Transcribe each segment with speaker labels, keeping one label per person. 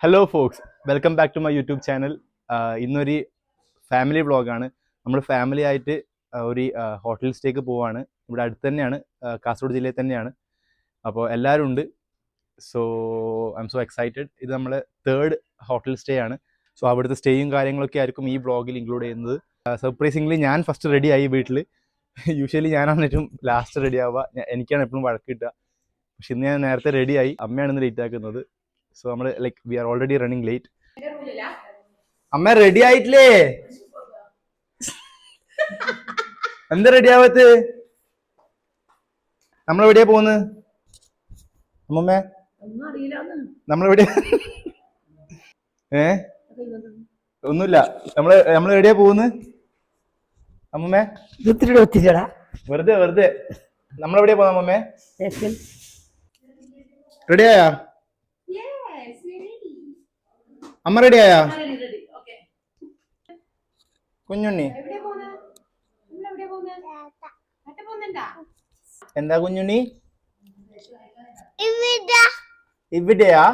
Speaker 1: Hello folks, welcome back to my YouTube channel. ഇന്നൊരു family വ്ളോഗാണ്. നമ്മൾ ഫാമിലി ആയിട്ട് ഒരു ഹോട്ടൽ സ്റ്റേക്ക് പോവാണ്. ഇവിടെ അടുത്ത് തന്നെയാണ്, കാസർഗോഡ് ജില്ലയിൽ തന്നെയാണ്. അപ്പോൾ എല്ലാവരും ഉണ്ട്. So I M so excited. ഇത് നമ്മളെ തേർഡ് ഹോട്ടൽ സ്റ്റേ ആണ്. സോ അവിടുത്തെ സ്റ്റേയും കാര്യങ്ങളൊക്കെ ആയിരിക്കും ഈ വ്ളോഗിൽ ഇൻക്ലൂഡ് ചെയ്യുന്നത്. സർപ്രൈസിംഗ്ലി ഞാൻ ഫസ്റ്റ് റെഡി ആയി വീട്ടിൽ. യൂഷ്വലി ഞാനാണ് ഏറ്റവും ലാസ്റ്റ് റെഡി ആവുക. എനിക്കാണ് എപ്പോഴും വഴക്ക് കിട്ടുക. പക്ഷെ ഇന്ന് ഞാൻ നേരത്തെ റെഡി ആയി. അമ്മയാണ് ഇന്ന് ലേറ്റ് ആക്കുന്നത്. സോ നമ്മൾ like we are already running late. അമ്മ റെഡി ആയിട്ടില്ലേ? എന്താ റെഡി ആവത്ത്? നമ്മളെവിടെയാ പോകുന്നത് അമ്മമ്മേ? നമ്മളെവിടെയാ? ഒന്നുമില്ല. നമ്മള് എവിടെയാ പോകുന്നത് അമ്മമ്മേ? വെറുതെ വെറുതെ. നമ്മളെവിടെയാ പോകുന്നത് അമ്മമ്മേ? റെഡിയായാ അമ്മ? റെഡിയായാ കുഞ്ഞുണ്ണി? എന്താ കുഞ്ഞുണ്ണി? ഇവിടെയാ?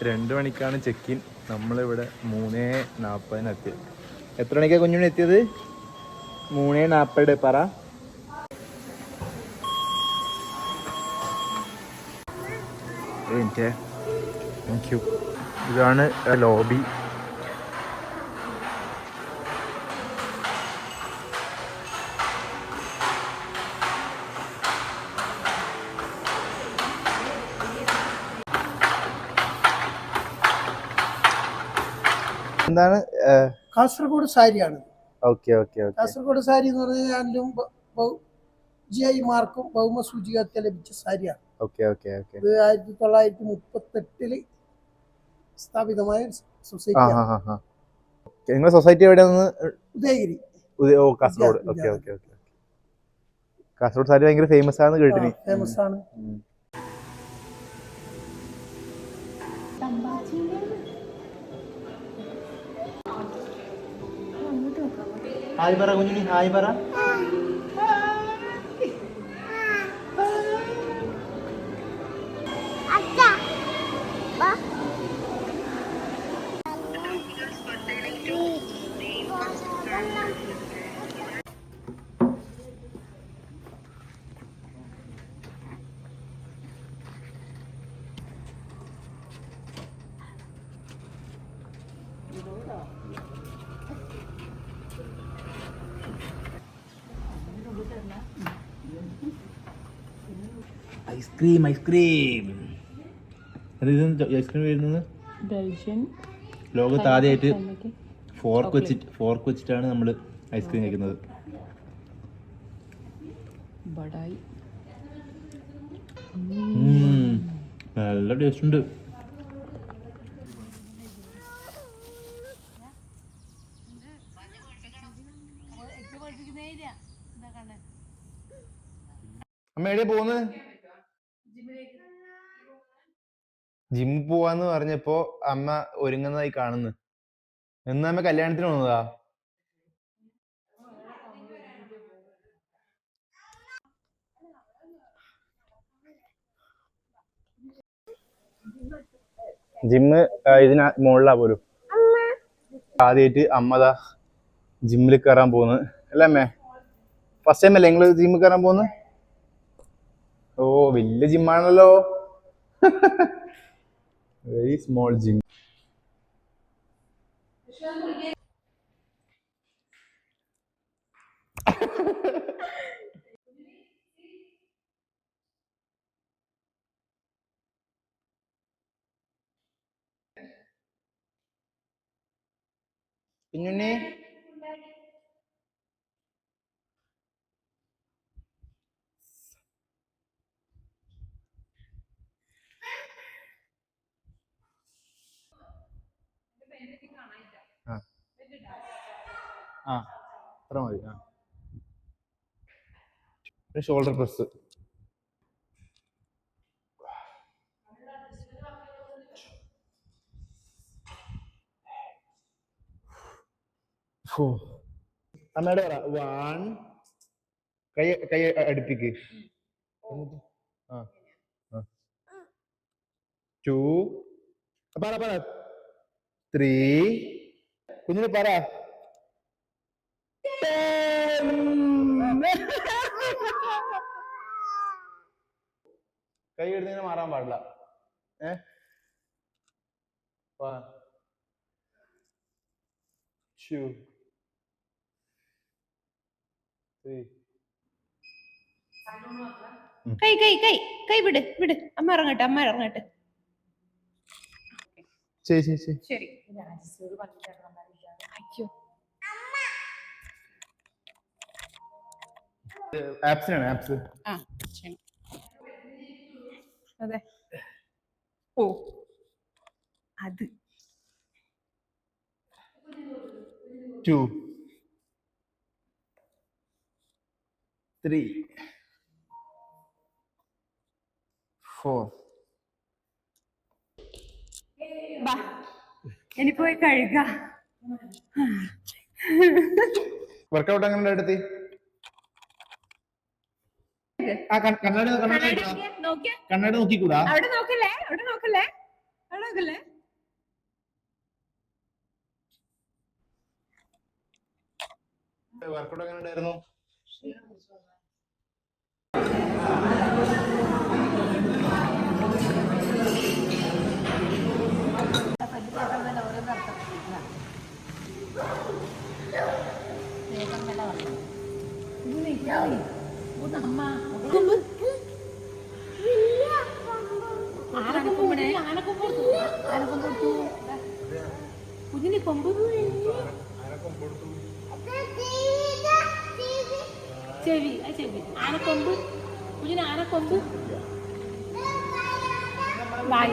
Speaker 1: രണ്ട് മണിക്കാണ് ചെക്ക് ഇൻ. നമ്മളിവിടെ 3:40 എത്തി. എത്ര മണിക്കാണ് കുഞ്ഞുണ്ണി എത്തിയത്? 3:40. പറ. Thank you. ഇതാണ് ലോബി. എന്താണ്?
Speaker 2: കാസർഗോഡ് സാരിയാണ്.
Speaker 1: Okay okay.
Speaker 2: കാസർഗോഡ് സാരി എന്ന് പറഞ്ഞാൽ GI മാർക്കും ഭൗമ സൂചിക ലഭിച്ച സാരിയാണ്.
Speaker 1: Okay okay okay.
Speaker 2: ഇത് 1938 സ്ഥാപിതമായ സൊസൈറ്റിയാണ്.
Speaker 1: നിങ്ങളുടെ സൊസൈറ്റി എവിടെയാണ്?
Speaker 2: ഉദയഗിരി.
Speaker 1: ഓ, Kasaragod. Okay okay okay. Kasaragod sari ഭയങ്കര ഫേമസ് ആണെന്ന് കേട്ടിനി.
Speaker 2: ഫേമസ് ആണ്.
Speaker 1: ഹായ് പറ കുഞ്ഞിനി, ഹായ് പറ. Ice cream ice cream. ഐസ്ക്രീം വരുന്നത്
Speaker 3: ബെൽജിയൻ.
Speaker 1: ലോകത്ത് ആദ്യമായിട്ട് ഫോർക്ക് വെച്ചിട്ടാണ് നമ്മൾ ഐസ്ക്രീം കഴിക്കുന്നത്.
Speaker 3: ബഡായി.
Speaker 1: നല്ല ടേസ്റ്റ് ഉണ്ട്. അമ്മ എവിടെയാ പോകുന്നത്? ജിമ്മിൽ പോവാന്ന് പറഞ്ഞപ്പോ അമ്മ ഒരുങ്ങുന്നതായി കാണുന്നു. എന്ന് അമ്മ കല്യാണത്തിന് പോകുന്നതാ? ജിമ്മ് ഇതിന് മുകളിലാ പോലും. ആദ്യമായിട്ട് അമ്മതാ ജിമ്മിൽ കയറാൻ പോകുന്നത് അല്ലേ അമ്മേ? ഫസ്റ്റ് ടൈം അല്ലേ നിങ്ങള് ജിമ്മിൽ കയറാൻ പോകുന്നത്? ഓ, വലിയ ജിമ്മാണല്ലോ. Very small gym. കുഞ്ഞുണ്ണി, ആ ആ അത്ര മതി. ആ ഷോൾഡർ പ്രസ്. അമ്മയുടെ പറ 1 കൈ കൈ അടുപ്പിക്ക്. ആ 2 പറ പറ 3 കുഞ്ഞിന് പറ 10. കൈ എടുത്തതിന് മാറാൻ പാടില്ല. 1 2 3.
Speaker 4: കൈ കൈ കൈ കൈ വിട് വിട്. അമ്മ ഇറങ്ങട്ടെ, അമ്മ ഇറങ്ങട്ടെ.
Speaker 1: ശരി ശരി ശരി.
Speaker 4: ശരി. അയ്യോ
Speaker 1: ആപ്സിനാണ് ആപ്സ്.
Speaker 4: ആ ശരി. അതെ. ഓ അത്
Speaker 1: 2 3 4.
Speaker 4: ബാ ഇനി പോയി കഴുക.
Speaker 1: വർക്കൗട്ട് എങ്ങനെ എടുത്തി? കണ്ണാടി
Speaker 4: നോക്കിയ
Speaker 1: കണ്ണാടി നോക്കിക്കൂടാ?
Speaker 4: അവിടെ നോക്കല്ലേ, അവിടെ നോക്കല്ലേ, അവിടെ നോക്കല്ലേ.
Speaker 1: വർക്കൗട്ട് എങ്ങനെ ഉണ്ടായിരുന്നു?
Speaker 4: കുഞ്ഞിന് കൊമ്പ് ചെവി ചെവി ആനക്കൊമ്പ്. കുഞ്ഞിന് ആനക്കൊമ്പ്. വായ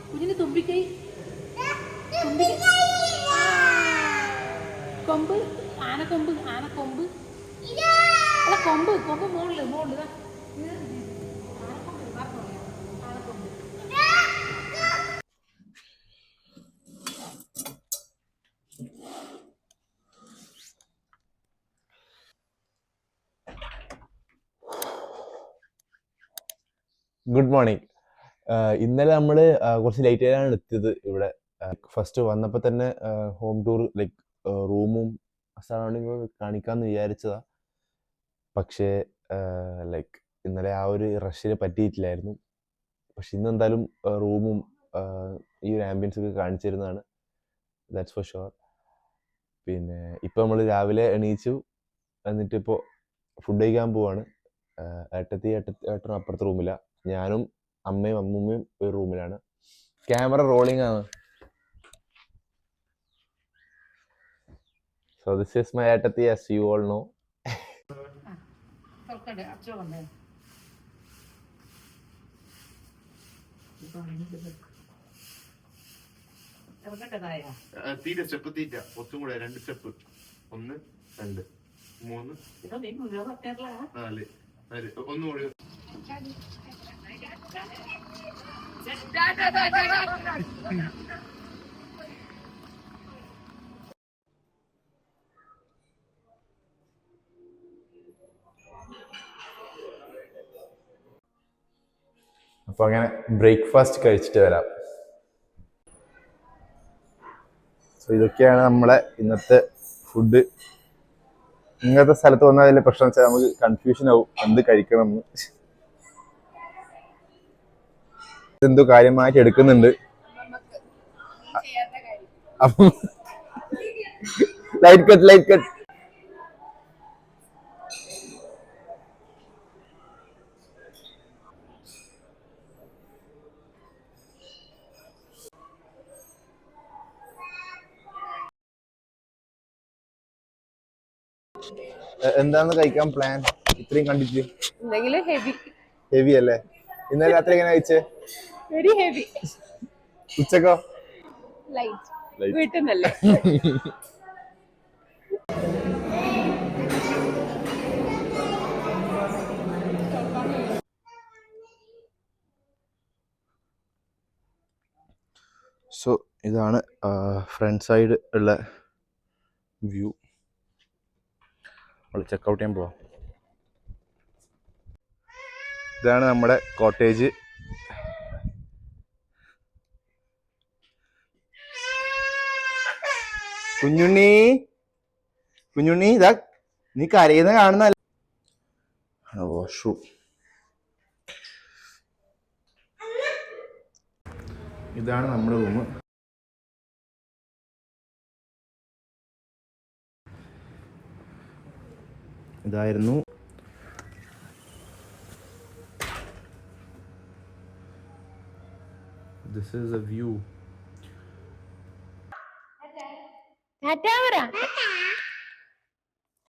Speaker 4: കുഞ്ഞിന് തുമ്പിക്കൈ. കൊമ്പ് ആനക്കൊമ്പ്. ആനക്കൊമ്പ് അല്ല കൊമ്പ്. കൊമ്പ് മുകളില് മുകളിൽ.
Speaker 1: Good morning. ഇന്നലെ നമ്മൾ കുറച്ച് ലേറ്റ് ആയാണ് എത്തിയത് ഇവിടെ. ഫസ്റ്റ് വന്നപ്പോൾ തന്നെ ഹോം ടൂർ ലൈക്ക് റൂമും സറൗണ്ടിങ്ങും കാണിക്കാമെന്ന് വിചാരിച്ചതാ. പക്ഷേ ലൈക്ക് ഇന്നലെ ആ ഒരു റഷിന് പറ്റിയിട്ടില്ലായിരുന്നു. പക്ഷെ ഇന്ന് എന്തായാലും റൂമും ഈ ഒരു ആംബിയൻസ് ഒക്കെ കാണിച്ചു തരുന്നതാണ്. That's for sure. പിന്നെ ഇപ്പം നമ്മൾ രാവിലെ എണീച്ചു, എന്നിട്ടിപ്പോൾ ഫുഡ് കഴിക്കാൻ പോവാണ്. ഏട്ടനും അപ്പുറത്തെ റൂമിലാണ്, ഞാനും അമ്മയും അമ്മൂമ്മയും ഒരു റൂമിലാണ്. ക്യാമറ റോളിംഗ് ആണ്. So this is my ഏട്ടത്തി, as you all know. തീറ്റ സ്റ്റെപ്പ് തീറ്റ ഒത്തും കൂടെ 2 സ്റ്റെപ്പ്. 1 2 3 4 ഒന്നുകൂടി. അപ്പൊ അങ്ങനെ ബ്രേക്ക്ഫാസ്റ്റ് കഴിച്ചിട്ട് വരാം. സോ ഇതൊക്കെയാണ് നമ്മളെ ഇന്നത്തെ ഫുഡ്. ഇങ്ങനത്തെ സ്ഥലത്ത് വന്നാൽ അതിലെ പ്രശ്നം വെച്ചാൽ നമുക്ക് കൺഫ്യൂഷൻ ആവും എന്ത് കഴിക്കണം എന്ന്. എന്തോ കാര്യമായിട്ട് എടുക്കുന്നുണ്ട്. അപ്പം ലൈറ്റ് കട്ട്. എന്താന്ന് കഴിക്കാൻ പ്ലാൻ? ഇത്രയും കണ്ടിട്ട്
Speaker 4: എന്തെങ്കിലും
Speaker 1: ഹെവി അല്ലേ? ഇന്നലെ രാത്രി എങ്ങനെ കഴിച്ചേ?
Speaker 4: Very heavy.
Speaker 1: ഉച്ചക്കോ?
Speaker 3: ലൈറ്റ് വീട്ടിൽ നിന്നല്ലേ?
Speaker 1: സോ ഇതാണ് ഫ്രണ്ട് സൈഡ് ഉള്ള വ്യൂ. നമ്മൾ ചെക്കൗട്ട് ചെയ്യാൻ പോവാം. ഇതാണ് നമ്മുടെ കോട്ടേജ്. കുഞ്ഞുണ്ണി കുഞ്ഞുണ്ണി ഇതാ നീ കരയുന്ന കാണുന്ന വാഷ്റൂം. ഇതാണ് നമ്മുടെ റൂം. ഇതായിരുന്നു this is a view.
Speaker 4: Tata പറ.